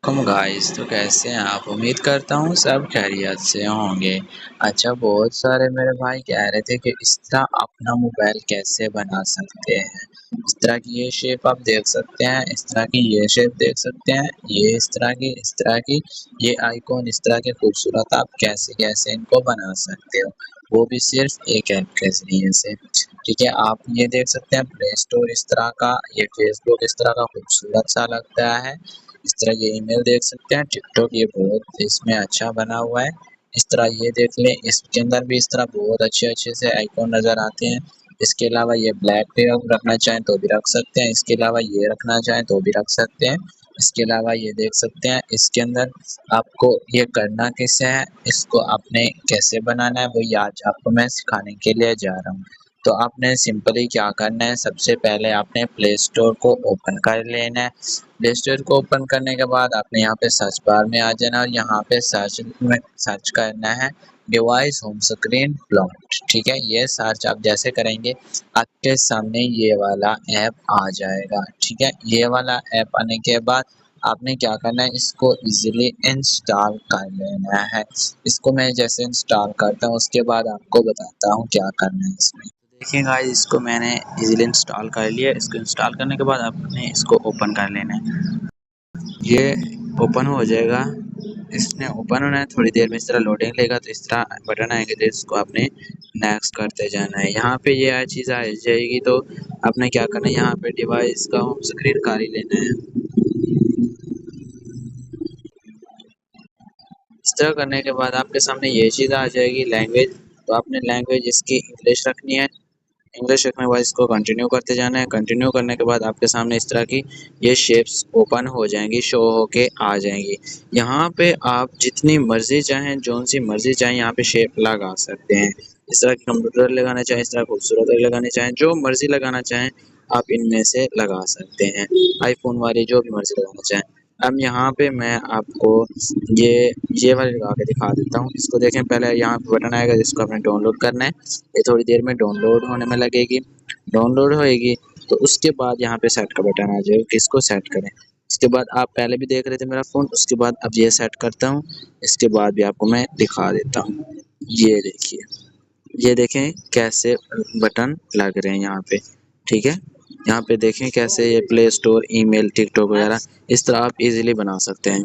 वालेकुम गाइस। तो कैसे हैं आप? उम्मीद करता हूँ सब खैरियत से होंगे। अच्छा, बहुत सारे मेरे भाई कह रहे थे कि इस तरह अपना मोबाइल कैसे बना सकते हैं। इस तरह की ये शेप आप देख सकते हैं, इस तरह की ये शेप देख सकते हैं, ये इस तरह की ये आइकॉन इस तरह के खूबसूरत आप कैसे कैसे इनको बना सकते हो, वो भी सिर्फ एक ऐप के ज़रिए से। ठीक है, आप ये देख सकते हैं प्ले स्टोर इस तरह का, ये फेसबुक इस तरह का खूबसूरत सा लगता है। इस तरह ये ईमेल देख सकते हैं, टिकटॉक ये बहुत इसमें अच्छा बना हुआ है। इस तरह ये देख लें, इसके अंदर भी इस तरह बहुत अच्छे-अच्छे से आइकॉन नज़र आते हैं। इसके अलावा ये ब्लैक पे आप रखना चाहें तो भी रख सकते हैं, इसके अलावा ये रखना चाहें तो भी रख सकते हैं। इसके अलावा ये देख सकते हैं, इसके अंदर आपको ये करना कैसे है, इसको आपने कैसे बनाना है, वही आज आपको मैं सिखाने के लिए जा रहा हूँ। तो आपने सिंपली क्या करना है, सबसे पहले आपने प्ले स्टोर को ओपन कर लेना है। प्ले स्टोर को ओपन करने के बाद आपने यहाँ पे सर्च बार में आ जाना और यहाँ पे सर्च में सर्च करना है डिवाइस होम स्क्रीन ब्लॉक्ड। ठीक है, ये सर्च आप जैसे करेंगे आपके सामने ये वाला ऐप आ जाएगा। ठीक है, ये वाला ऐप आने के बाद आपने क्या करना है, इसको इजीली इंस्टॉल कर लेना है। इसको मैं जैसे इंस्टॉल करता हूँ उसके बाद आपको बताता हूँ क्या करना है इसमें। देखिए गाइस, इसको मैंने इजीली इंस्टॉल कर लिया। इसको इंस्टॉल करने के बाद आपने इसको ओपन कर लेना है। ये ओपन हो जाएगा। इसने ओपन होना है, थोड़ी देर में इस तरह लोडिंग लेगा तो इस तरह बटन आएंगे, तो इसको आपने नेक्स्ट करते जाना है। यहाँ पे ये चीज़ आ जाएगी तो आपने क्या करना है, यहाँ पे डिवाइस का होम स्क्रीन कर ही लेना है। इस तरह करने के बाद आपके सामने ये चीज़ आ जाएगी लैंग्वेज, तो आपने लैंग्वेज इसकी इंग्लिश रखनी है। इंग्लिश रखने के बाद इसको कंटिन्यू करते जाना है। कंटिन्यू करने के बाद आपके सामने इस तरह की ये शेप्स ओपन हो जाएंगी, शो होके आ जाएंगी। यहाँ पे आप जितनी मर्जी चाहें, जौन सी मर्जी चाहें यहाँ पे शेप लगा सकते हैं। इस तरह की कंप्यूटर लगाना चाहें, इस तरह खूबसूरत लगाने चाहें, जो मर्जी लगाना चाहें आप इनमें से लगा सकते हैं। आईफोन वाली जो भी मर्जी लगाना चाहें। अब यहाँ पे मैं आपको ये वाली लगा के दिखा देता हूँ। इसको देखें, पहले यहाँ पे बटन आएगा जिसको आपने डाउनलोड करना है। ये थोड़ी देर में डाउनलोड होने में लगेगी। डाउनलोड होएगी तो उसके बाद यहाँ पे सेट का बटन आ जाएगा कि इसको सेट करें। उसके बाद आप पहले भी देख रहे थे मेरा फ़ोन, उसके बाद अब ये सेट करता हूँ। इसके बाद भी आपको मैं दिखा देता हूँ। ये देखिए, ये देखें कैसे बटन लग रहे हैं यहाँ पे। ठीक है, यहाँ पे देखें कैसे ये प्ले स्टोर, ईमेल, टिकटॉक वगैरह इस तरह आप इजीली बना सकते हैं।